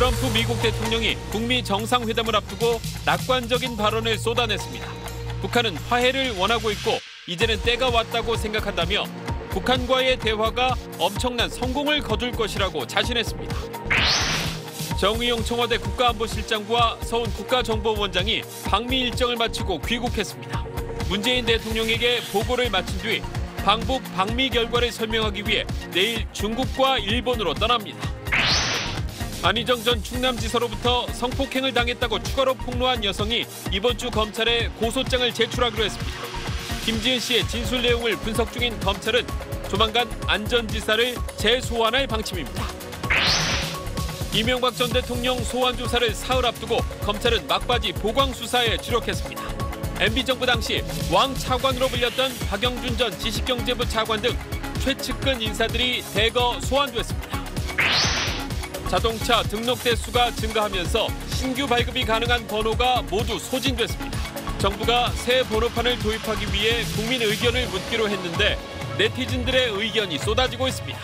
트럼프 미국 대통령이 북미 정상회담을 앞두고 낙관적인 발언을 쏟아냈습니다. 북한은 화해를 원하고 있고 이제는 때가 왔다고 생각한다며 북한과의 대화가 엄청난 성공을 거둘 것이라고 자신했습니다. 정의용 청와대 국가안보실장과 서훈 국가정보원장이 방미 일정을 마치고 귀국했습니다. 문재인 대통령에게 보고를 마친 뒤 방북 방미 결과를 설명하기 위해 내일 중국과 일본으로 떠납니다. 안희정 전 충남지사로부터 성폭행을 당했다고 추가로 폭로한 여성이 이번 주 검찰에 고소장을 제출하기로 했습니다. 김지은 씨의 진술 내용을 분석 중인 검찰은 조만간 안 전 지사를 재소환할 방침입니다. 이명박 전 대통령 소환 조사를 사흘 앞두고 검찰은 막바지 보강 수사에 주력했습니다. MB정부 당시 왕 차관으로 불렸던 박영준 전 지식경제부 차관 등 최측근 인사들이 대거 소환됐습니다. 자동차 등록 대수가 증가하면서 신규 발급이 가능한 번호가 모두 소진됐습니다. 정부가 새 번호판을 도입하기 위해 국민 의견을 묻기로 했는데 네티즌들의 의견이 쏟아지고 있습니다.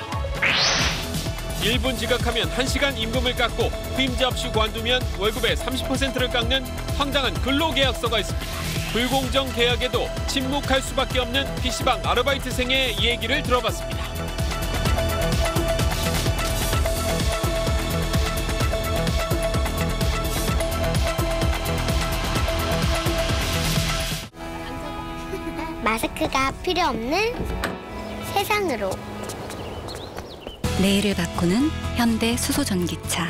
1분 지각하면 1시간 임금을 깎고 후임자 없이 관두면 월급의 30%를 깎는 황당한 근로계약서가 있습니다. 불공정 계약에도 침묵할 수밖에 없는 PC방 아르바이트생의 얘기를 들어봤습니다. 마스크가 필요 없는 세상으로. 내일을 바꾸는 현대 수소전기차.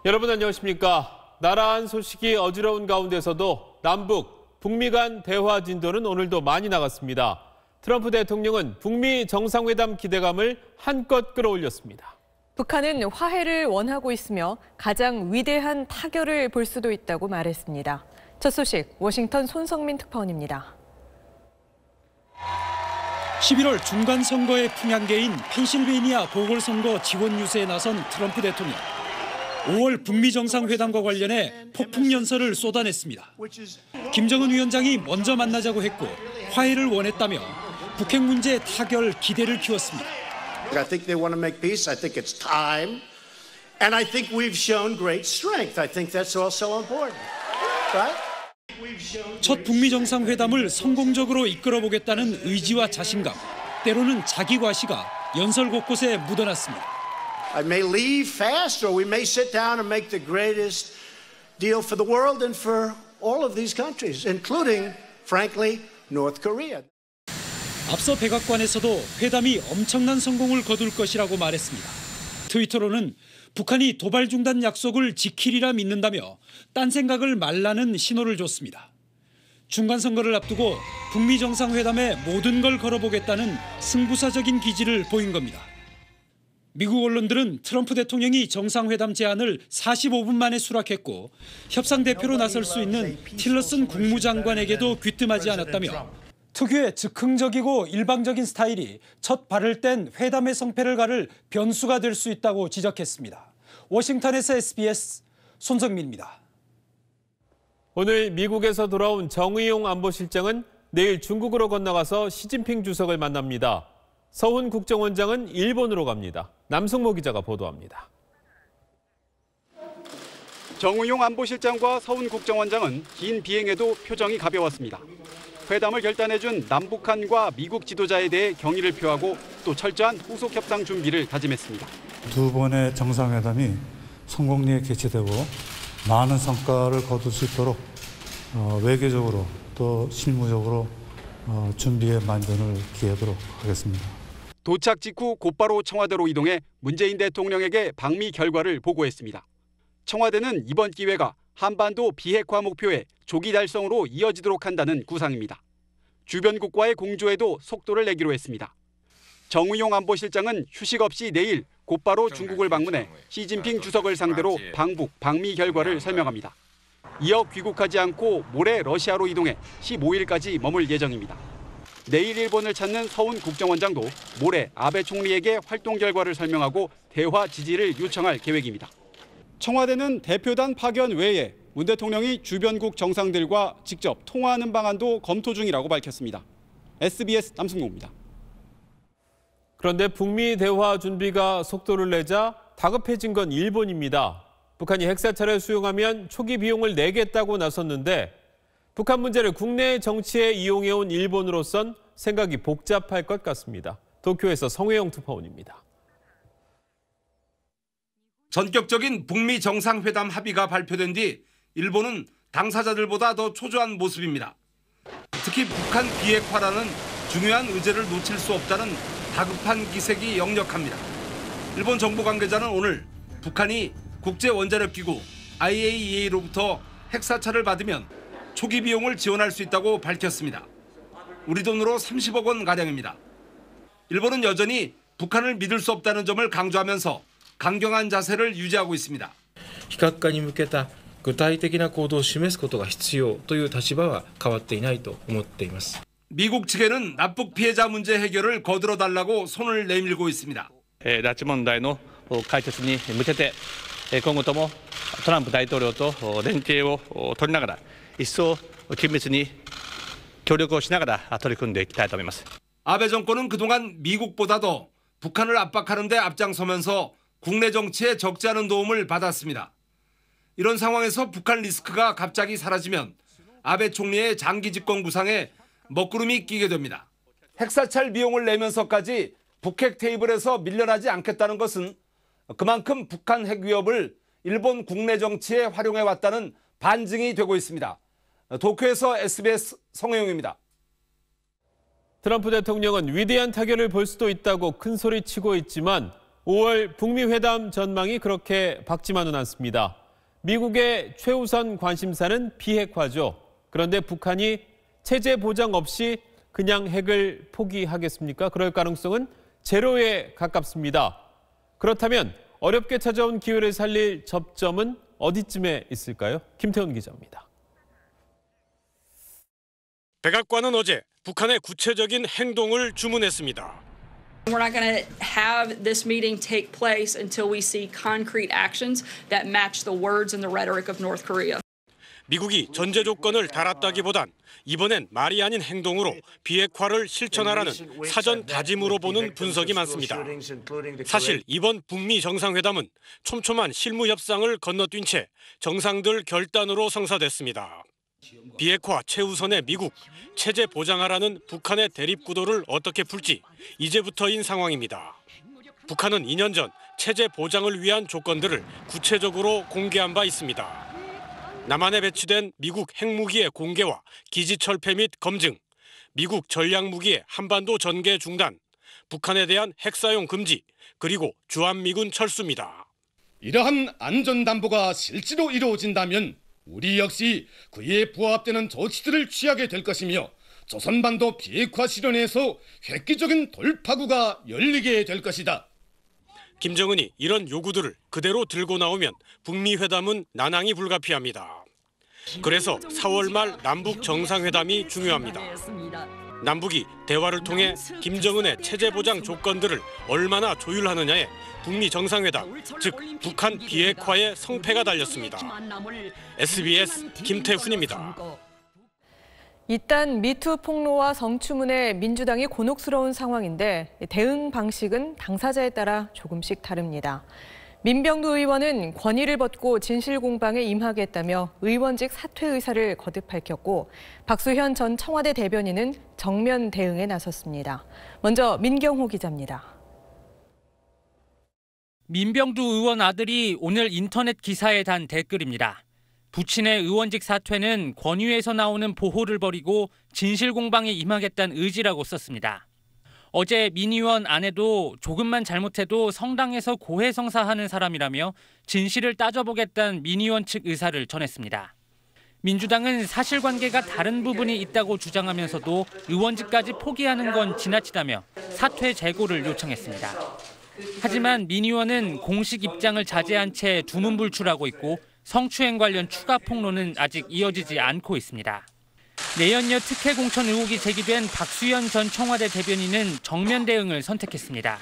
여러분 안녕하십니까? 나라한 소식이 어지러운 가운데서도 남북, 북미 간 대화 진도는 오늘도 많이 나갔습니다. 트럼프 대통령은 북미 정상회담 기대감을 한껏 끌어올렸습니다. 북한은 화해를 원하고 있으며 가장 위대한 타결을 볼 수도 있다고 말했습니다. 첫 소식, 워싱턴 손성민 특파원입니다. 11월 중간선거의 풍향계인 펜실베이니아 보궐선거 지원 유세에 나선 트럼프 대통령. 5월 북미 정상회담과 관련해 폭풍연설을 쏟아냈습니다. 김정은 위원장이 먼저 만나자고 했고 화해를 원했다며 북핵 문제 타결 기대를 키웠습니다. I think they want to make peace. I think it's time. And I think we've shown great strength. I think that's also important. Right? 첫 북미 정상회담을 성공적으로 이끌어보겠다는 의지와 자신감, 때로는 자기 과시가 연설 곳곳에 묻어났습니다. I may leave fast or we may sit down and make the greatest deal for the world and for all of these countries, including, frankly, North Korea. 앞서 백악관에서도 회담이 엄청난 성공을 거둘 것이라고 말했습니다. 트위터로는 북한이 도발 중단 약속을 지키리라 믿는다며 딴 생각을 말라는 신호를 줬습니다. 중간선거를 앞두고 북미 정상회담에 모든 걸 걸어보겠다는 승부사적인 기지를 보인 겁니다. 미국 언론들은 트럼프 대통령이 정상회담 제안을 45분 만에 수락했고 협상 대표로 나설 수 있는 틸러슨 국무장관에게도 귀뜸하지 않았다며 특유의 즉흥적이고 일방적인 스타일이 첫 발을 뗀 회담의 성패를 가를 변수가 될 수 있다고 지적했습니다. 워싱턴에서 SBS 손성민입니다. 오늘 미국에서 돌아온 정의용 안보실장은 내일 중국으로 건너가서 시진핑 주석을 만납니다. 서훈 국정원장은 일본으로 갑니다. 남승모 기자가 보도합니다. 정의용 안보실장과 서훈 국정원장은 긴 비행에도 표정이 가벼웠습니다. 회담을 결단해준 남북한과 미국 지도자에 대해 경의를 표하고 또 철저한 후속 협상 준비를 다짐했습니다. 두 번의 정상회담이 성공리에 개최되고 많은 성과를 거둘 수 있도록 외교적으로 또 실무적으로 준비에 만전을 기하도록 하겠습니다. 도착 직후 곧바로 청와대로 이동해 문재인 대통령에게 방미 결과를 보고했습니다. 청와대는 이번 기회가 한반도 비핵화 목표의 조기 달성으로 이어지도록 한다는 구상입니다. 주변국과의 공조에도 속도를 내기로 했습니다. 정의용 안보실장은 휴식 없이 내일 곧바로 중국을 방문해 시진핑 주석을 상대로 방북, 방미 결과를 설명합니다. 이어 귀국하지 않고 모레 러시아로 이동해 15일까지 머물 예정입니다. 내일 일본을 찾는 서훈 국정원장도 모레 아베 총리에게 활동 결과를 설명하고 대화 지지를 요청할 계획입니다. 청와대는 대표단 파견 외에 문 대통령이 주변국 정상들과 직접 통화하는 방안도 검토 중이라고 밝혔습니다. SBS 남승모입니다. 그런데 북미 대화 준비가 속도를 내자 다급해진 건 일본입니다. 북한이 핵사찰을 수용하면 초기 비용을 내겠다고 나섰는데 북한 문제를 국내 정치에 이용해온 일본으로선 생각이 복잡할 것 같습니다. 도쿄에서 성혜영 특파원입니다. 전격적인 북미 정상회담 합의가 발표된 뒤 일본은 당사자들보다 더 초조한 모습입니다. 특히 북한 비핵화라는 중요한 의제를 놓칠 수 없다는 다급한 기색이 역력합니다. 일본 정부 관계자는 오늘 북한이 국제원자력기구 IAEA로부터 핵사찰을 받으면 초기 비용을 지원할 수 있다고 밝혔습니다. 우리 돈으로 30억 원 가량입니다. 일본은 여전히 북한을 믿을 수 없다는 점을 강조하면서 강경한 자세를 유지하고 있습니다. 非核化に向けた具体的な行動を示すことが必要という立場は変わっていないと思っています。 미국 측에는 납북 피해자 문제 해결을 거들어 달라고 손을 내밀고 있습니다. 拉致問題の解決に向けて今後ともトランプ大統領と連携を取りながら一層緊密に協力をしながら取り組んでいきたいと思います。 아베 정권은 그동안 미국보다도 북한을 압박하는 데 앞장서면서 국내 정치에 적지 않은 도움을 받았습니다. 이런 상황에서 북한 리스크가 갑자기 사라지면 아베 총리의 장기 집권 구상에 먹구름이 끼게 됩니다. 핵사찰 비용을 내면서까지 북핵 테이블에서 밀려나지 않겠다는 것은 그만큼 북한 핵 위협을 일본 국내 정치에 활용해왔다는 반증이 되고 있습니다. 도쿄에서 SBS 성혜용입니다. 트럼프 대통령은 위대한 타결을 볼 수도 있다고 큰소리치고 있지만 5월 북미 회담 전망이 그렇게 밝지만은 않습니다. 미국의 최우선 관심사는 비핵화죠. 그런데 북한이 체제 보장 없이 그냥 핵을 포기하겠습니까? 그럴 가능성은 제로에 가깝습니다. 그렇다면 어렵게 찾아온 기회를 살릴 접점은 어디쯤에 있을까요? 김태훈 기자입니다. 백악관은 어제 북한의 구체적인 행동을 주문했습니다. We're not going to have this meeting take place until we see concrete actions that match the words and the rhetoric of North Korea. 미국이 전제 조건을 달았다기보단 이번엔 말이 아닌 행동으로 비핵화를 실천하라는 사전 다짐으로 보는 분석이 많습니다. 사실 이번 북미 정상회담은 촘촘한 실무 협상을 건너뛴 채 정상들 결단으로 성사됐습니다. 비핵화 최우선의 미국, 체제 보장하라는 북한의 대립 구도를 어떻게 풀지 이제부터인 상황입니다. 북한은 2년 전 체제 보장을 위한 조건들을 구체적으로 공개한 바 있습니다. 남한에 배치된 미국 핵무기의 공개와 기지 철폐 및 검증, 미국 전략무기의 한반도 전개 중단, 북한에 대한 핵사용 금지, 그리고 주한미군 철수입니다. 이러한 안전담보가 실제로 이루어진다면 우리 역시 그에 부합되는 조치들을 취하게 될 것이며 조선반도 비핵화 실현에서 획기적인 돌파구가 열리게 될 것이다. 김정은이 이런 요구들을 그대로 들고 나오면 북미 회담은 난항이 불가피합니다. 그래서 4월 말 남북 정상회담이 중요합니다. 남북이 대화를 통해 김정은의 체제 보장 조건들을 얼마나 조율하느냐에 북미 정상회담, 즉 북한 비핵화의 성패가 달렸습니다. SBS 김태훈입니다. 이딴 미투 폭로와 성추문에 민주당이 곤혹스러운 상황인데 대응 방식은 당사자에 따라 조금씩 다릅니다. 민병두 의원은 권위를 벗고 진실 공방에 임하겠다며 의원직 사퇴 의사를 거듭 밝혔고 박수현 전 청와대 대변인은 정면 대응에 나섰습니다. 먼저 민경호 기자입니다. 민병두 의원 아들이 오늘 인터넷 기사에 단 댓글입니다. 부친의 의원직 사퇴는 권위에서 나오는 보호를 버리고 진실 공방에 임하겠다는 의지라고 썼습니다. 어제 민 의원 아내도 조금만 잘못해도 성당에서 고해성사하는 사람이라며 진실을 따져보겠다는 민 의원 측 의사를 전했습니다. 민주당은 사실관계가 다른 부분이 있다고 주장하면서도 의원직까지 포기하는 건 지나치다며 사퇴 재고를 요청했습니다. 하지만 민 의원은 공식 입장을 자제한 채 두문불출하고 있고 성추행 관련 추가 폭로는 아직 이어지지 않고 있습니다. 내연녀 특혜 공천 의혹이 제기된 박수현 전 청와대 대변인은 정면 대응을 선택했습니다.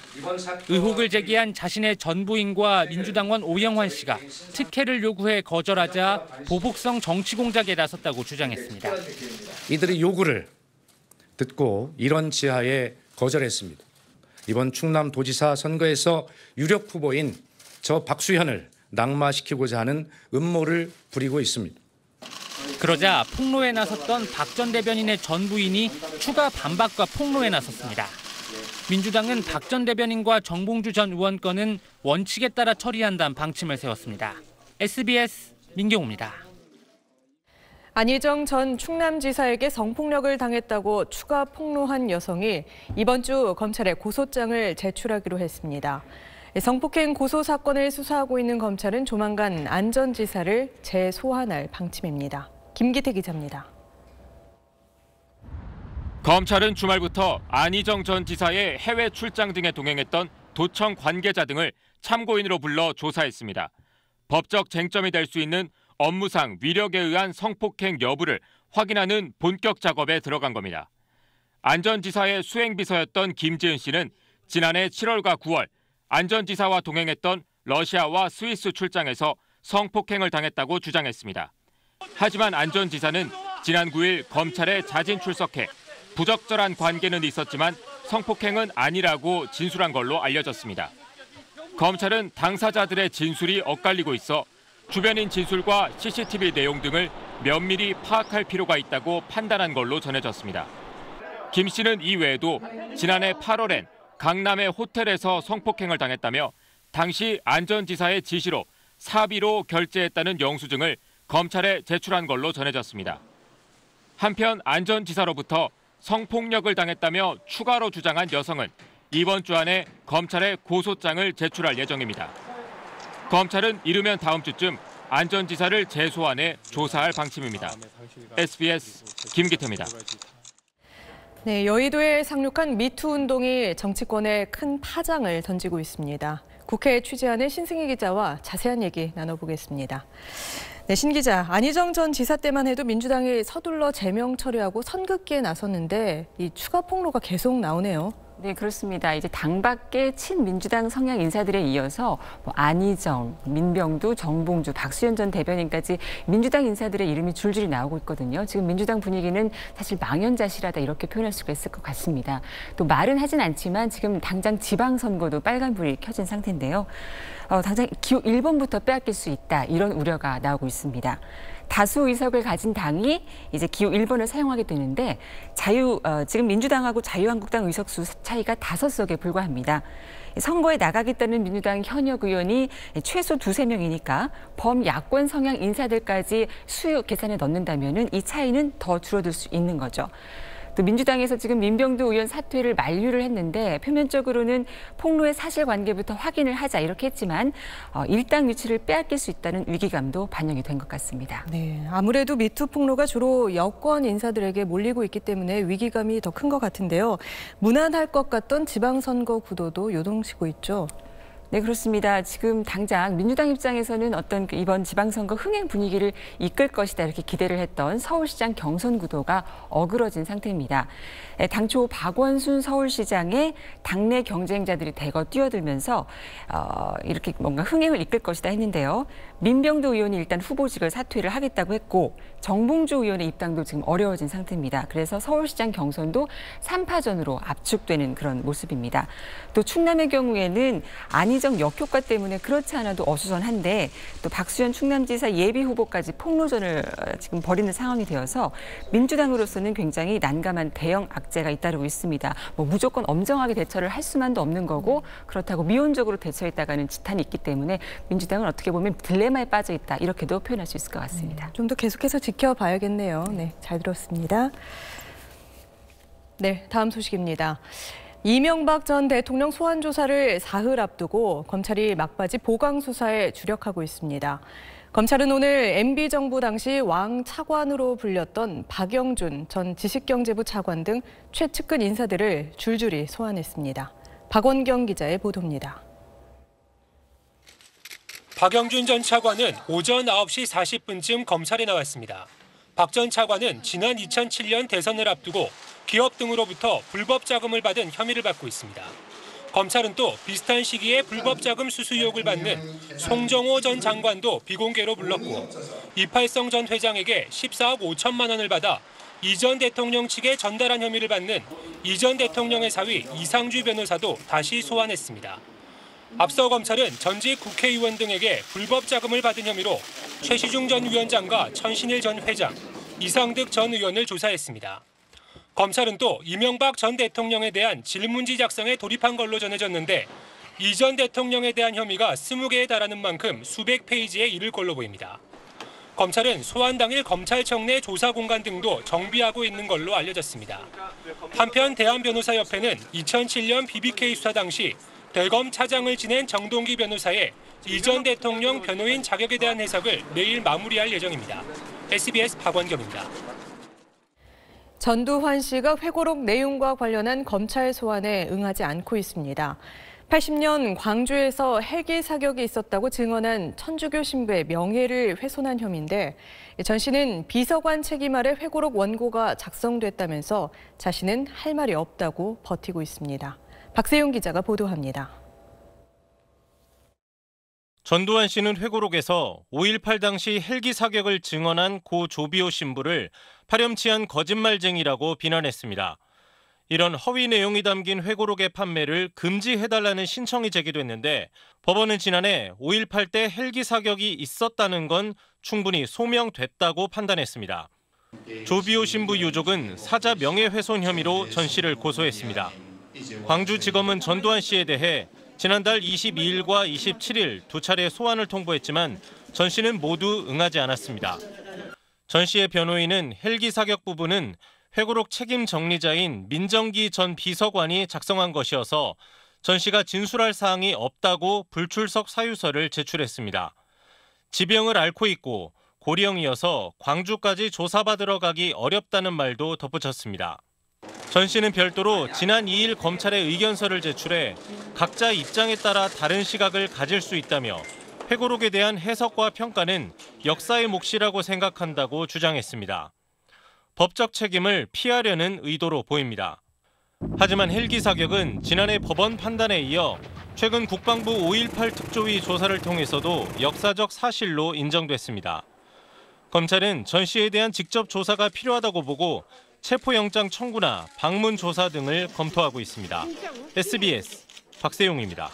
의혹을 제기한 자신의 전 부인과 민주당원 오영환 씨가 특혜를 요구해 거절하자 보복성 정치 공작에 나섰다고 주장했습니다. 이들의 요구를 듣고 이런 지하에 거절했습니다. 이번 충남도지사 선거에서 유력 후보인 저 박수현을 낙마시키고자 하는 음모를 부리고 있습니다. 그러자 폭로에 나섰던 박 전 대변인의 전 부인이 추가 반박과 폭로에 나섰습니다. 민주당은 박 전 대변인과 정봉주 전 의원 건은 원칙에 따라 처리한다는 방침을 세웠습니다. SBS 민경우입니다. 안희정 전 충남지사에게 성폭력을 당했다고 추가 폭로한 여성이 이번 주 검찰에 고소장을 제출하기로 했습니다. 성폭행 고소 사건을 수사하고 있는 검찰은 조만간 안 전 지사를 재소환할 방침입니다. 김기태 기자입니다. 검찰은 주말부터 안희정 전 지사의 해외 출장 등에 동행했던 도청 관계자 등을 참고인으로 불러 조사했습니다. 법적 쟁점이 될 수 있는 업무상 위력에 의한 성폭행 여부를 확인하는 본격 작업에 들어간 겁니다. 안 전 지사의 수행비서였던 김지은 씨는 지난해 7월과 9월 안 전 지사와 동행했던 러시아와 스위스 출장에서 성폭행을 당했다고 주장했습니다. 하지만 안 전 지사는 지난 9일 검찰에 자진 출석해 부적절한 관계는 있었지만 성폭행은 아니라고 진술한 걸로 알려졌습니다. 검찰은 당사자들의 진술이 엇갈리고 있어 주변인 진술과 CCTV 내용 등을 면밀히 파악할 필요가 있다고 판단한 걸로 전해졌습니다. 김 씨는 이 외에도 지난해 8월엔 강남의 호텔에서 성폭행을 당했다며 당시 안 전 지사의 지시로 사비로 결제했다는 영수증을 검찰에 제출한 걸로 전해졌습니다. 한편 안 전 지사로부터 성폭력을 당했다며 추가로 주장한 여성은 이번 주 안에 검찰에 고소장을 제출할 예정입니다. 검찰은 이르면 다음 주쯤 안 전 지사를 재소환해 조사할 방침입니다. SBS 김기태입니다. 네, 여의도에 상륙한 미투 운동이 정치권에 큰 파장을 던지고 있습니다. 국회에 취재하는 신승희 기자와 자세한 얘기 나눠보겠습니다. 네, 신 기자, 안희정 전 지사 때만 해도 민주당이 서둘러 제명 처리하고 선긋기에 나섰는데 이 추가 폭로가 계속 나오네요. 네, 그렇습니다. 이제 당 밖의 친민주당 성향 인사들에 이어서 안희정, 민병두, 정봉주, 박수현 전 대변인까지 민주당 인사들의 이름이 줄줄이 나오고 있거든요. 지금 민주당 분위기는 사실 망연자실하다 이렇게 표현할 수가 있을 것 같습니다. 또 말은 하진 않지만 지금 당장 지방선거도 빨간불이 켜진 상태인데요. 당장 기호 1번부터 빼앗길 수 있다 이런 우려가 나오고 있습니다. 다수 의석을 가진 당이 이제 기호 1번을 사용하게 되는데 지금 민주당하고 자유한국당 의석수 차이가 5석에 불과합니다. 선거에 나가겠다는 민주당 현역 의원이 최소 2~3명이니까 범야권 성향 인사들까지 수요 계산에 넣는다면 이 차이는 더 줄어들 수 있는 거죠. 또 민주당에서 지금 민병두 의원 사퇴를 만류를 했는데 표면적으로는 폭로의 사실관계부터 확인을 하자 이렇게 했지만 일당 유치를 빼앗길 수 있다는 위기감도 반영이 된 것 같습니다. 네, 아무래도 미투 폭로가 주로 여권 인사들에게 몰리고 있기 때문에 위기감이 더 큰 것 같은데요. 무난할 것 같던 지방선거 구도도 요동치고 있죠. 네, 그렇습니다. 지금 당장 민주당 입장에서는 어떤 이번 지방선거 흥행 분위기를 이끌 것이다 이렇게 기대를 했던 서울시장 경선 구도가 어그러진 상태입니다. 당초 박원순 서울시장의 당내 경쟁자들이 대거 뛰어들면서 이렇게 뭔가 흥행을 이끌 것이다 했는데요. 민병두 의원이 일단 후보직을 사퇴를 하겠다고 했고 정봉주 의원의 입당도 지금 어려워진 상태입니다. 그래서 서울시장 경선도 3파전으로 압축되는 그런 모습입니다. 또 충남의 경우에는 안희정 역효과 때문에 그렇지 않아도 어수선한데 또 박수현 충남지사 예비 후보까지 폭로전을 지금 벌이는 상황이 되어서 민주당으로서는 굉장히 난감한 대형 악재가 잇따르고 있습니다. 무조건 엄정하게 대처를 할 수만도 없는 거고 그렇다고 미온적으로 대처했다가는 지탄이 있기 때문에 민주당은 어떻게 보면 딜레마에 빠져 있다 이렇게도 표현할 수 있을 것 같습니다. 좀 더 계속해서 지켜봐야겠네요. 네, 잘 들었습니다. 네, 다음 소식입니다. 이명박 전 대통령 소환 조사를 사흘 앞두고 검찰이 막바지 보강 수사에 주력하고 있습니다. 검찰은 오늘 MB정부 당시 왕 차관으로 불렸던 박영준 전 지식경제부 차관 등 최측근 인사들을 줄줄이 소환했습니다. 박원경 기자의 보도입니다. 박영준 전 차관은 오전 9시 40분쯤 검찰에 나왔습니다. 박 전 차관은 지난 2007년 대선을 앞두고 기업 등으로부터 불법 자금을 받은 혐의를 받고 있습니다. 검찰은 또 비슷한 시기에 불법 자금 수수 의혹을 받는 송정호 전 장관도 비공개로 불렀고 이팔성 전 회장에게 14억 5천만 원을 받아 이 전 대통령 측에 전달한 혐의를 받는 이 전 대통령의 사위 이상주 변호사도 다시 소환했습니다. 앞서 검찰은 전직 국회의원 등에게 불법 자금을 받은 혐의로 최시중 전 위원장과 천신일 전 회장, 이상득 전 의원을 조사했습니다. 검찰은 또 이명박 전 대통령에 대한 질문지 작성에 돌입한 걸로 전해졌는데 이 전 대통령에 대한 혐의가 20개에 달하는 만큼 수백 페이지에 이를 걸로 보입니다. 검찰은 소환 당일 검찰청 내 조사 공간 등도 정비하고 있는 걸로 알려졌습니다. 한편 대한변호사협회는 2007년 BBK 수사 당시 대검 차장을 지낸 정동기 변호사의 이 전 대통령 변호인 자격에 대한 해석을 내일 마무리할 예정입니다. SBS 박원경입니다. 전두환 씨가 회고록 내용과 관련한 검찰 소환에 응하지 않고 있습니다. 80년 광주에서 헬기 사격이 있었다고 증언한 천주교 신부의 명예를 훼손한 혐의인데 전 씨는 비서관 책임 아래 회고록 원고가 작성됐다면서 자신은 할 말이 없다고 버티고 있습니다. 박세용 기자가 보도합니다. 전두환 씨는 회고록에서 5.18 당시 헬기 사격을 증언한 고 조비오 신부를 파렴치한 거짓말쟁이라고 비난했습니다. 이런 허위 내용이 담긴 회고록의 판매를 금지해달라는 신청이 제기됐는데 법원은 지난해 5.18 때 헬기 사격이 있었다는 건 충분히 소명됐다고 판단했습니다. 조비오 신부 유족은 사자 명예훼손 혐의로 전 씨를 고소했습니다. 광주지검은 전두환 씨에 대해 지난달 22일과 27일 두 차례 소환을 통보했지만 전 씨는 모두 응하지 않았습니다. 전 씨의 변호인은 헬기 사격 부분은 회고록 책임 정리자인 민정기 전 비서관이 작성한 것이어서 전 씨가 진술할 사항이 없다고 불출석 사유서를 제출했습니다. 지병을 앓고 있고 고령이어서 광주까지 조사받으러 가기 어렵다는 말도 덧붙였습니다. 전 씨는 별도로 지난 2일 검찰에 의견서를 제출해 각자 입장에 따라 다른 시각을 가질 수 있다며 회고록에 대한 해석과 평가는 역사의 몫이라고 생각한다고 주장했습니다. 법적 책임을 피하려는 의도로 보입니다. 하지만 헬기 사격은 지난해 법원 판단에 이어 최근 국방부 5.18 특조위 조사를 통해서도 역사적 사실로 인정됐습니다. 검찰은 전 씨에 대한 직접 조사가 필요하다고 보고 체포영장 청구나 방문 조사 등을 검토하고 있습니다. SBS 박세용입니다.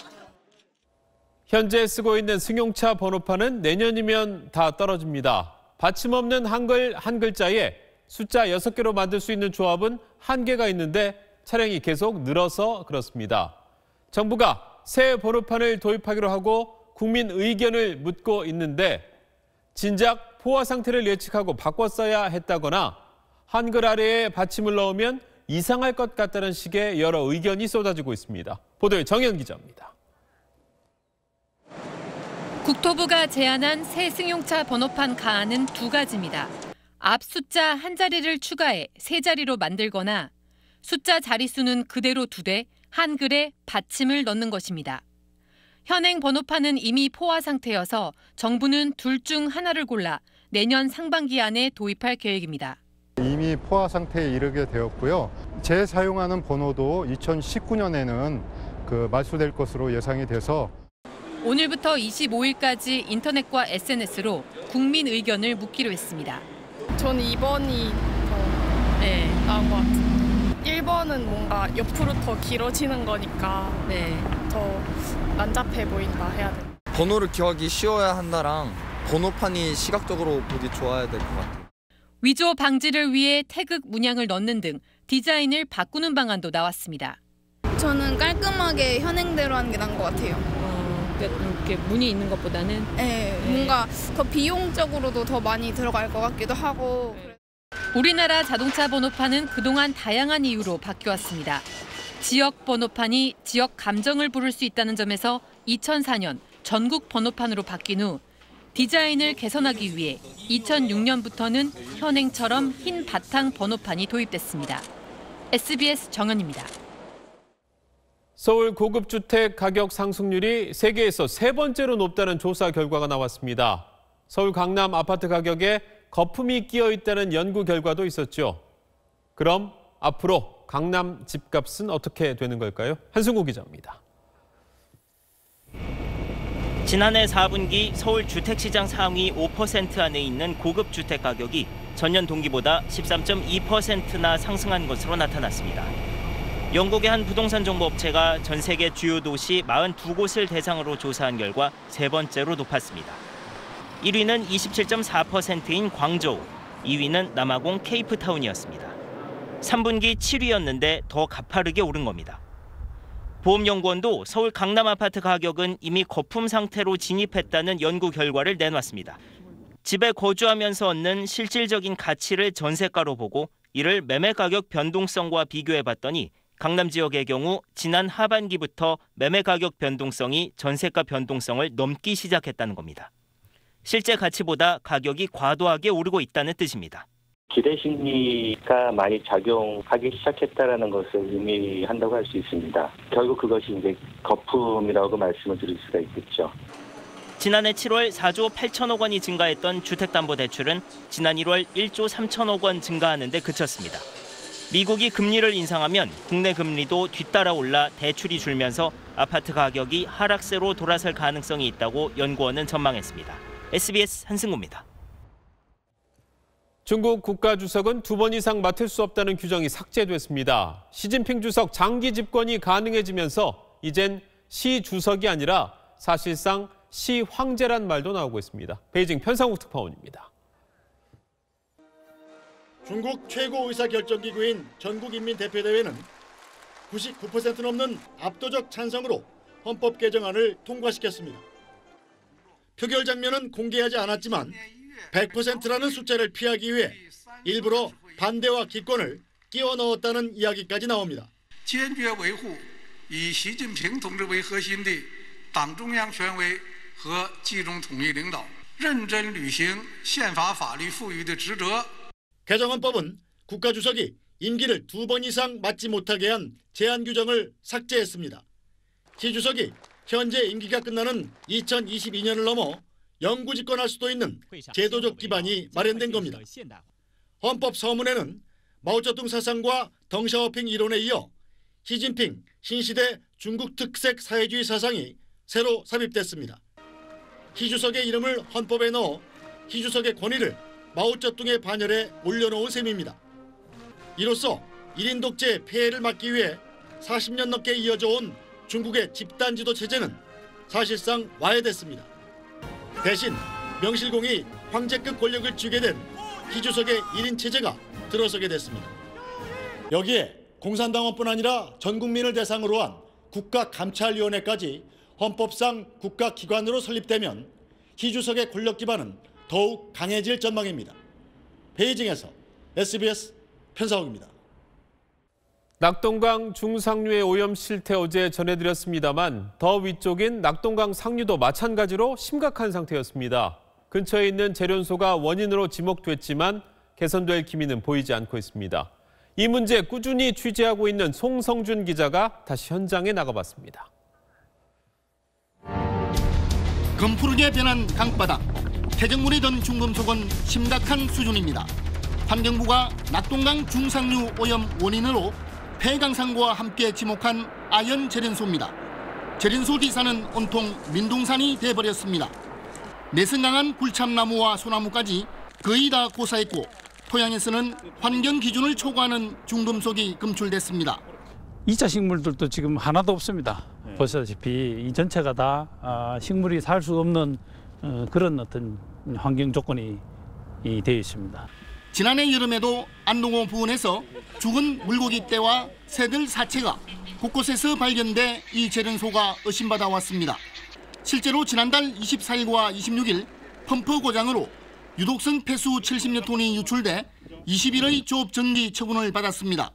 현재 쓰고 있는 승용차 번호판은 내년이면 다 떨어집니다. 받침 없는 한글 한 글자에 숫자 6개로 만들 수 있는 조합은 한계가 있는데 차량이 계속 늘어서 그렇습니다. 정부가 새 번호판을 도입하기로 하고 국민 의견을 묻고 있는데 진작 포화 상태를 예측하고 바꿔 써야 했다거나 한글 아래에 받침을 넣으면 이상할 것 같다는 식의 여러 의견이 쏟아지고 있습니다. 보도에 정현 기자입니다. 국토부가 제안한 새 승용차 번호판 가안은 두 가지입니다. 앞 숫자 한 자리를 추가해 세 자리로 만들거나 숫자 자릿수는 그대로 두되 한글에 받침을 넣는 것입니다. 현행 번호판은 이미 포화 상태여서 정부는 둘 중 하나를 골라 내년 상반기 안에 도입할 계획입니다. 이미 포화 상태에 이르게 되었고요. 재사용하는 번호도 2019년에는 말소될 것으로 예상이 돼서 오늘부터 25일까지 인터넷과 SNS로 국민 의견을 묻기로 했습니다. 저는 2번이 더 나은 것 같아요. 1번은 뭔가 옆으로 더 길어지는 거니까 더 난잡해 보인다 해야 돼요. 번호를 기억하기 쉬워야 한다랑 번호판이 시각적으로 보기 좋아야 될 것 같아요. 위조 방지를 위해 태극 문양을 넣는 등 디자인을 바꾸는 방안도 나왔습니다. 저는 깔끔하게 현행대로 하는 게 나은 것 같아요. 이렇게 문이 있는 것보다는? 네, 뭔가 더 비용적으로도 더 많이 들어갈 것 같기도 하고. 우리나라 자동차 번호판은 그동안 다양한 이유로 바뀌었습니다. 지역 번호판이 지역 감정을 부를 수 있다는 점에서 2004년 전국 번호판으로 바뀐 후 디자인을 개선하기 위해 2006년부터는 현행처럼 흰 바탕 번호판이 도입됐습니다. SBS 정현입니다. 서울 고급 주택 가격 상승률이 세계에서 세 번째로 높다는 조사 결과가 나왔습니다. 서울 강남 아파트 가격에 거품이 끼어 있다는 연구 결과도 있었죠. 그럼 앞으로 강남 집값은 어떻게 되는 걸까요? 한승우 기자입니다. 지난해 4분기 서울 주택시장 상위 5% 안에 있는 고급 주택 가격이 전년 동기보다 13.2%나 상승한 것으로 나타났습니다. 영국의 한 부동산 정보업체가 전 세계 주요 도시 42곳을 대상으로 조사한 결과 세 번째로 높았습니다. 1위는 27.4%인 광저우, 2위는 남아공 케이프타운이었습니다. 3분기 7위였는데 더 가파르게 오른 겁니다. 보험연구원도 서울 강남 아파트 가격은 이미 거품 상태로 진입했다는 연구 결과를 내놨습니다. 집에 거주하면서 얻는 실질적인 가치를 전세가로 보고 이를 매매 가격 변동성과 비교해봤더니 강남 지역의 경우 지난 하반기부터 매매 가격 변동성이 전세가 변동성을 넘기 시작했다는 겁니다. 실제 가치보다 가격이 과도하게 오르고 있다는 뜻입니다. 기대 심리가 많이 작용하기 시작했다라는 것을 의미한다고 할 수 있습니다. 결국 그것이 이제 거품이라고 말씀을 드릴 수가 있겠죠. 지난해 7월 4조 8천억 원이 증가했던 주택담보대출은 지난 1월 1조 3천억 원 증가하는 데 그쳤습니다. 미국이 금리를 인상하면 국내 금리도 뒤따라 올라 대출이 줄면서 아파트 가격이 하락세로 돌아설 가능성이 있다고 연구원은 전망했습니다. SBS 한승구입니다. 중국 국가주석은 2번 이상 맡을 수 없다는 규정이 삭제됐습니다. 시진핑 주석 장기 집권이 가능해지면서 이젠 시 주석이 아니라 사실상 시 황제란 말도 나오고 있습니다. 베이징 편상욱 특파원입니다. 중국 최고 의사결정기구인 전국인민대표대회는 99% 넘는 압도적 찬성으로 헌법 개정안을 통과시켰습니다. 표결 장면은 공개하지 않았지만 100%라는 숫자를 피하기 위해 일부러 반대와 기권을 끼워 넣었다는 이야기까지 나옵니다. 坚决维护以习近平同志为核心的党中央权威和集中统一领导，认真履行宪法法律赋予的职责。 개정헌법은 국가주석이 임기를 2번 이상 맡지 못하게 한 제한 규정을 삭제했습니다. 시 주석이 현재 임기가 끝나는 2022년을 넘어 영구 집권할 수도 있는 제도적 기반이 마련된 겁니다. 헌법 서문에는 마오쩌둥 사상과 덩샤오핑 이론에 이어 시진핑 신시대 중국 특색 사회주의 사상이 새로 삽입됐습니다. 시 주석의 이름을 헌법에 넣어 시 주석의 권위를 마오쩌둥의 반열에 올려놓은 셈입니다. 이로써 1인 독재 폐해를 막기 위해 40년 넘게 이어져 온 중국의 집단 지도 체제는 사실상 와해됐습니다. 대신 명실공히 황제급 권력을 쥐게 된 시 주석의 1인 체제가 들어서게 됐습니다. 여기에 공산당원뿐 아니라 전 국민을 대상으로 한 국가감찰위원회까지 헌법상 국가기관으로 설립되면 시 주석의 권력 기반은 더욱 강해질 전망입니다. 베이징에서 SBS 편상욱입니다. 낙동강 중상류의 오염 실태 어제 전해드렸습니다만 더 위쪽인 낙동강 상류도 마찬가지로 심각한 상태였습니다. 근처에 있는 재련소가 원인으로 지목됐지만 개선될 기미는 보이지 않고 있습니다. 이 문제 꾸준히 취재하고 있는 송성준 기자가 다시 현장에 나가봤습니다. 검푸르게 변한 강바닥. 폐적물이 든 중금속은 심각한 수준입니다. 환경부가 낙동강 중상류 오염 원인으로 폐강산과 함께 지목한 아연 재련소입니다. 재련소 뒤사는 온통 민둥산이 돼버렸습니다. 내성 강한 굴참나무와 소나무까지 거의 다 고사했고 토양에서는 환경 기준을 초과하는 중금속이 검출됐습니다. 2차 식물들도 지금 하나도 없습니다. 보시다시피 이 전체가 다 식물이 살 수 없는 그런 어떤 환경 조건이 되어 있습니다. 지난해 여름에도 안동호 부근에서 죽은 물고기 떼와 새들 사체가 곳곳에서 발견돼 이 재련소가 의심받아 왔습니다. 실제로 지난달 24일과 26일 펌프 고장으로 유독성 폐수 70여 톤이 유출돼 20일의 조업 정지 처분을 받았습니다.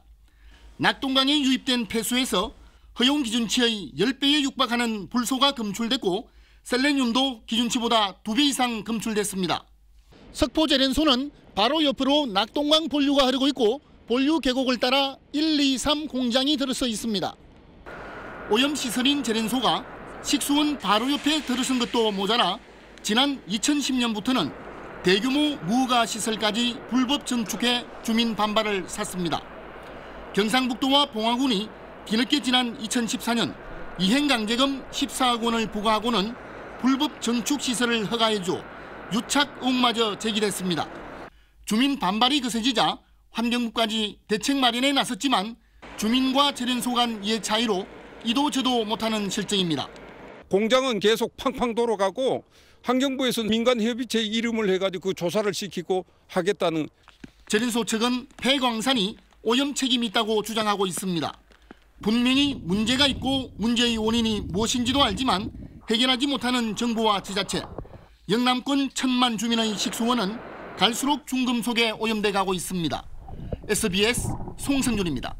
낙동강에 유입된 폐수에서 허용 기준치의 10배에 육박하는 불소가 검출됐고 셀레늄도 기준치보다 2배 이상 검출됐습니다. 석포 재련소는 바로 옆으로 낙동강 본류가 흐르고 있고 본류 계곡을 따라 1, 2, 3 공장이 들어서 있습니다. 오염시설인 재련소가 식수원 바로 옆에 들어선 것도 모자라 지난 2010년부터는 대규모 무허가 시설까지 불법 증축해 주민 반발을 샀습니다. 경상북도와 봉화군이 뒤늦게 지난 2014년 이행강제금 14억 원을 부과하고는 불법 증축 시설을 허가해줘 유착 의혹마저 제기됐습니다. 주민 반발이 거세지자 환경부까지 대책 마련에 나섰지만 주민과 재련소 간 이해 차이로 이도 저도 못하는 실정입니다. 공장은 계속 팡팡 돌아가고 환경부에서 민간협의체 이름을 해가지고 그 조사를 시키고 하겠다는. 재련소 측은 폐광산이 오염 책임이 있다고 주장하고 있습니다. 분명히 문제가 있고 문제의 원인이 무엇인지도 알지만 해결하지 못하는 정부와 지자체, 영남권 1000만 주민의 식수원은 갈수록 중금속에 오염돼 가고 있습니다. SBS 송승준입니다.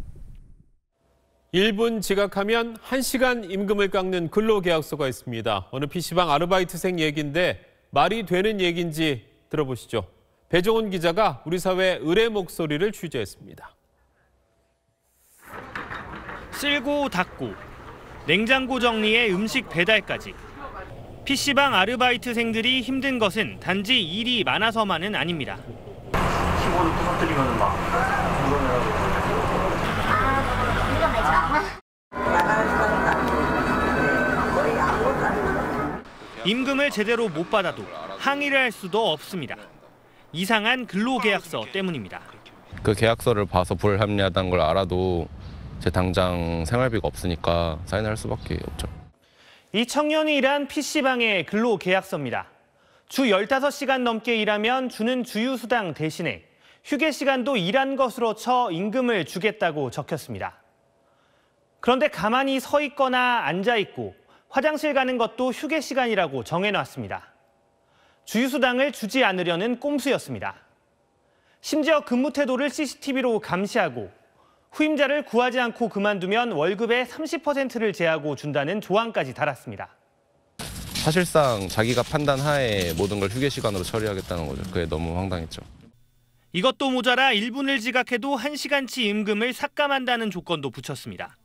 1분 지각하면 1시간 임금을 깎는 근로계약서가 있습니다. 어느 PC방 아르바이트생 얘기인데 말이 되는 얘기인지 들어보시죠. 배정훈 기자가 우리 사회 의뢰 목소리를 취재했습니다. 쓸고 닦고 냉장고 정리에 음식 배달까지. PC방 아르바이트생들이 힘든 것은 단지 일이 많아서만은 아닙니다. 키보드 부서뜨리면 막 임금을 제대로 못 받아도 항의를 할 수도 없습니다. 이상한 근로계약서 때문입니다. 그 계약서를 봐서 불합리하다는 걸 알아도 제 당장 생활비가 없으니까 사인할 수밖에 없죠. 이 청년이 일한 PC방의 근로계약서입니다. 주 15시간 넘게 일하면 주는 주휴수당 대신에 휴게 시간도 일한 것으로 쳐 임금을 주겠다고 적혔습니다. 그런데 가만히 서 있거나 앉아 있고 화장실 가는 것도 휴게 시간이라고 정해놨습니다. 주휴수당을 주지 않으려는 꼼수였습니다. 심지어 근무 태도를 CCTV로 감시하고 후임자를 구하지 않고 그만두면 월급의 30%를 제하고 준다는 조항까지 달았습니다. 사실상 자기가 판단하에 모든 걸 휴게 시간으로 처리하겠다는 거죠. 그게 너무 황당했죠. 이것도 모자라 1분을 지각해도 1시간치 임금을 삭감한다는 조건도 붙였습니다.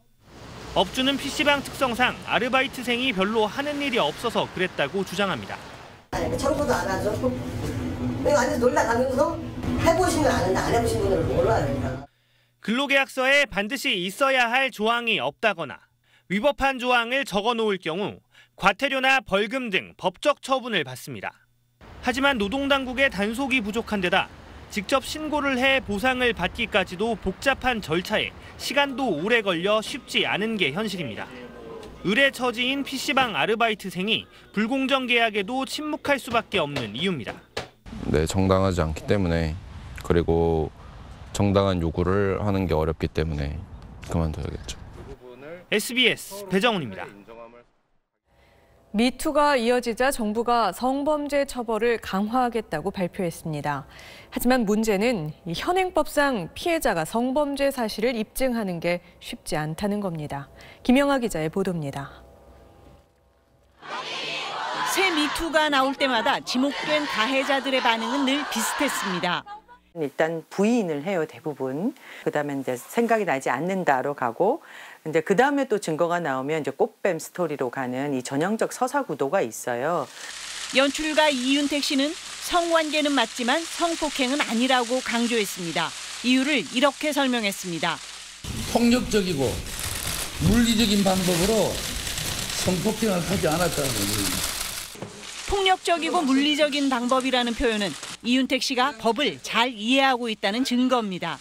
업주는 PC방 특성상 아르바이트생이 별로 하는 일이 없어서 그랬다고 주장합니다. 청소도 안 하죠. 내가 완전 놀라가면서 해보신 건 아는데 안 해보신 분들은 몰라야 된다. 근로계약서에 반드시 있어야 할 조항이 없다거나 위법한 조항을 적어놓을 경우 과태료나 벌금 등 법적 처분을 받습니다. 하지만 노동당국의 단속이 부족한 데다 직접 신고를 해 보상을 받기까지도 복잡한 절차에 시간도 오래 걸려 쉽지 않은 게 현실입니다. 의뢰 처지인 PC방 아르바이트생이 불공정 계약에도 침묵할 수밖에 없는 이유입니다. 네, 정당하지 않기 때문에, 그리고 정당한 요구를 하는 게 어렵기 때문에 그만둬야겠죠. SBS 배정훈입니다. 미투가 이어지자 정부가 성범죄 처벌을 강화하겠다고 발표했습니다. 하지만 문제는 현행법상 피해자가 성범죄 사실을 입증하는 게 쉽지 않다는 겁니다. 김영하 기자의 보도입니다. 새 미투가 나올 때마다 지목된 가해자들의 반응은 늘 비슷했습니다. 일단 부인을 해요, 대부분. 그다음에 이제 생각이 나지 않는다로 가고, 이제 그다음에 또 증거가 나오면 이제 꽃뱀 스토리로 가는 이 전형적 서사 구도가 있어요. 연출가 이윤택 씨는 성관계는 맞지만 성폭행은 아니라고 강조했습니다. 이유를 이렇게 설명했습니다. 폭력적이고 물리적인 방법으로 성폭행을 하지 않았다는 거예요. 폭력적이고 물리적인 방법이라는 표현은 이윤택 씨가 법을 잘 이해하고 있다는 증거입니다.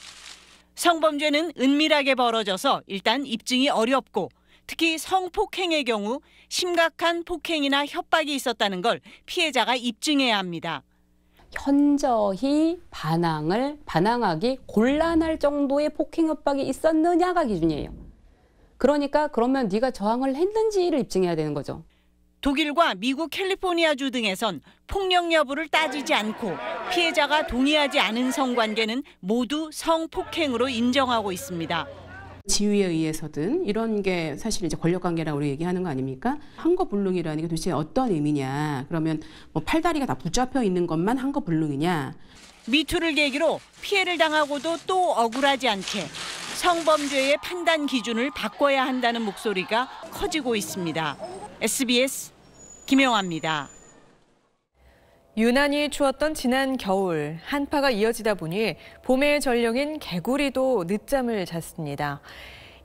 성범죄는 은밀하게 벌어져서 일단 입증이 어렵고 특히 성폭행의 경우 심각한 폭행이나 협박이 있었다는 걸 피해자가 입증해야 합니다. 현저히 반항하기 곤란할 정도의 폭행 협박이 있었느냐가 기준이에요. 그러니까 그러면 네가 저항을 했는지를 입증해야 되는 거죠. 독일과 미국 캘리포니아주 등에선 폭력 여부를 따지지 않고 피해자가 동의하지 않은 성관계는 모두 성폭행으로 인정하고 있습니다. 지위에 의해서든 이런 게 사실 이제 권력관계라고 우리 얘기하는 거 아닙니까? 한거불능이라는 게 도대체 어떤 의미냐? 그러면 뭐 팔다리가 다 붙잡혀 있는 것만 한거불능이냐? 미투를 계기로 피해를 당하고도 또 억울하지 않게 성범죄의 판단 기준을 바꿔야 한다는 목소리가 커지고 있습니다. SBS 김영하입니다. 유난히 추웠던 지난 겨울, 한파가 이어지다 보니 봄의 전령인 개구리도 늦잠을 잤습니다.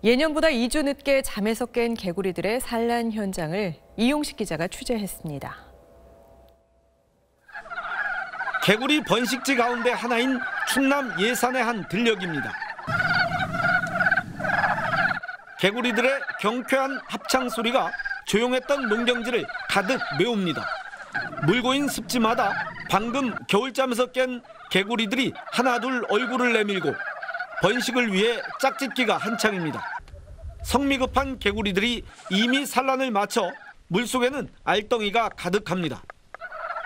예년보다 2주 늦게 잠에서 깬 개구리들의 산란 현장을 이용식 기자가 취재했습니다. 개구리 번식지 가운데 하나인 충남 예산의 한 들녘입니다. 개구리들의 경쾌한 합창 소리가 조용했던 농경지를 가득 메웁니다. 물고인 습지마다 방금 겨울잠에서 깬 개구리들이 하나둘 얼굴을 내밀고 번식을 위해 짝짓기가 한창입니다. 성미급한 개구리들이 이미 산란을 마쳐 물속에는 알덩이가 가득합니다.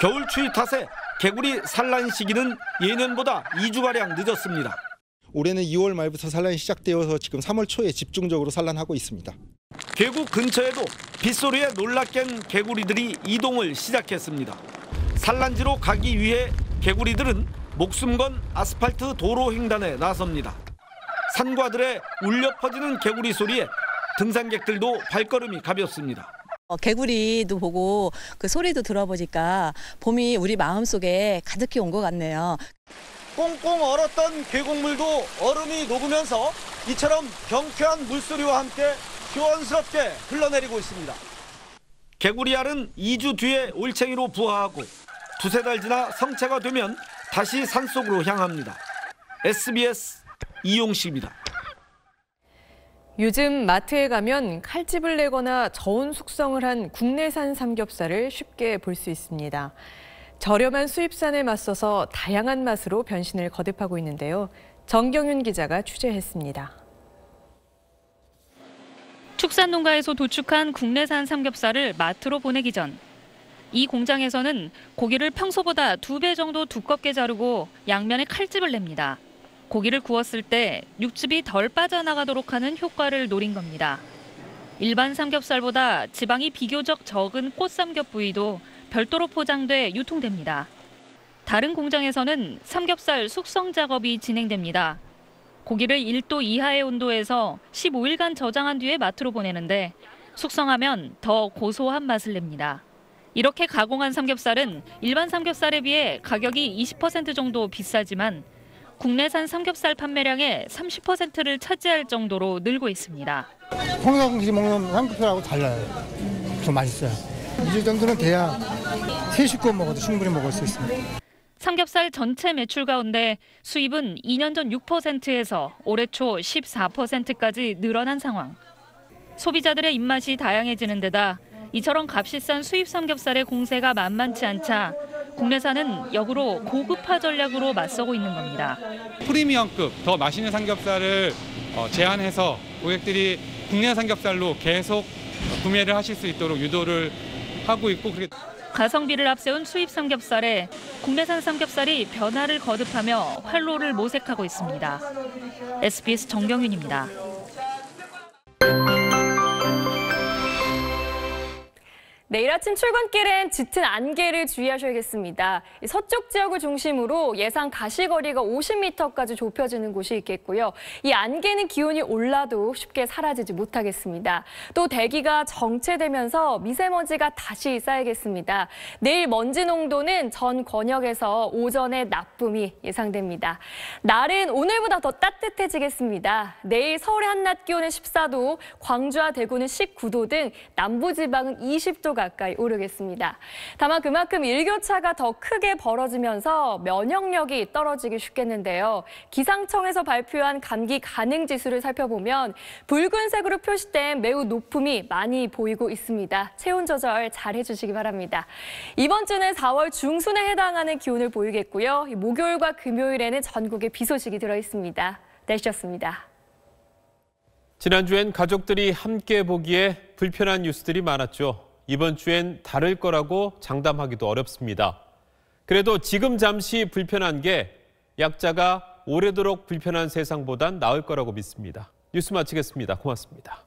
겨울 추위 탓에 개구리 산란 시기는 예년보다 2주가량 늦었습니다. 올해는 2월 말부터 산란이 시작되어서 지금 3월 초에 집중적으로 산란하고 있습니다. 계곡 근처에도 빗소리에 놀라 깬 개구리들이 이동을 시작했습니다. 산란지로 가기 위해 개구리들은 목숨 건 아스팔트 도로 횡단에 나섭니다. 산과들에 울려 퍼지는 개구리 소리에 등산객들도 발걸음이 가볍습니다. 개구리도 보고 그 소리도 들어보니까 봄이 우리 마음속에 가득히 온 것 같네요. 꽁꽁 얼었던 계곡물도 얼음이 녹으면서 이처럼 경쾌한 물소리와 함께 시원스럽게 흘러내리고 있습니다. 개구리알은 2주 뒤에 올챙이로 부화하고 두세 달 지나 성체가 되면 다시 산속으로 향합니다. SBS 이용식입니다. 요즘 마트에 가면 칼집을 내거나 저온 숙성을 한 국내산 삼겹살을 쉽게 볼 수 있습니다. 저렴한 수입산에 맞서서 다양한 맛으로 변신을 거듭하고 있는데요. 정경윤 기자가 취재했습니다. 축산농가에서 도축한 국내산 삼겹살을 마트로 보내기 전 이 공장에서는 고기를 평소보다 2배 정도 두껍게 자르고 양면에 칼집을 냅니다. 고기를 구웠을 때 육즙이 덜 빠져나가도록 하는 효과를 노린 겁니다. 일반 삼겹살보다 지방이 비교적 적은 꽃삼겹 부위도 별도로 포장돼 유통됩니다. 다른 공장에서는 삼겹살 숙성 작업이 진행됩니다. 고기를 1도 이하의 온도에서 15일간 저장한 뒤에 마트로 보내는데 숙성하면 더 고소한 맛을 냅니다. 이렇게 가공한 삼겹살은 일반 삼겹살에 비해 가격이 20% 정도 비싸지만 국내산 삼겹살 판매량의 30%를 차지할 정도로 늘고 있습니다. 평상시 먹는 삼겹살하고 달라요. 좀 맛있어요. 이 정도는 돼야 3식구 먹어도 충분히 먹을 수 있습니다. 삼겹살 전체 매출 가운데 수입은 2년 전 6%에서 올해 초 14%까지 늘어난 상황. 소비자들의 입맛이 다양해지는 데다 이처럼 값이 싼 수입 삼겹살의 공세가 만만치 않자 국내산은 역으로 고급화 전략으로 맞서고 있는 겁니다. 프리미엄급 더 맛있는 삼겹살을 제한해서 고객들이 국내 삼겹살로 계속 구매를 하실 수 있도록 유도를 하고 있고 가성비를 앞세운 수입 삼겹살에 국내산 삼겹살이 변화를 거듭하며 활로를 모색하고 있습니다. SBS 정경윤입니다. 내일 아침 출근길엔 짙은 안개를 주의하셔야겠습니다. 서쪽 지역을 중심으로 예상 가시거리가 50m까지 좁혀지는 곳이 있겠고요. 이 안개는 기온이 올라도 쉽게 사라지지 못하겠습니다. 또 대기가 정체되면서 미세먼지가 다시 쌓이겠습니다. 내일 먼지 농도는 전 권역에서 오전에 나쁨이 예상됩니다. 날은 오늘보다 더 따뜻해지겠습니다. 내일 서울의 한낮 기온은 14도, 광주와 대구는 19도 등 남부지방은 20도 가까이 오르겠습니다. 다만 그만큼 일교차가 더 크게 벌어지면서 면역력이 떨어지기 쉽겠는데요. 기상청에서 발표한 감기 가능 지수를 살펴보면 붉은색으로 표시된 매우 높음이 많이 보이고 있습니다. 체온 조절 잘 해주시기 바랍니다. 이번 주는 4월 중순에 해당하는 기온을 보이겠고요. 목요일과 금요일에는 전국에 비 소식이 들어있습니다. 날씨였습니다. 지난주엔 가족들이 함께 보기에 불편한 뉴스들이 많았죠. 이번 주엔 다를 거라고 장담하기도 어렵습니다. 그래도 지금 잠시 불편한 게 약자가 오래도록 불편한 세상보단 나을 거라고 믿습니다. 뉴스 마치겠습니다. 고맙습니다.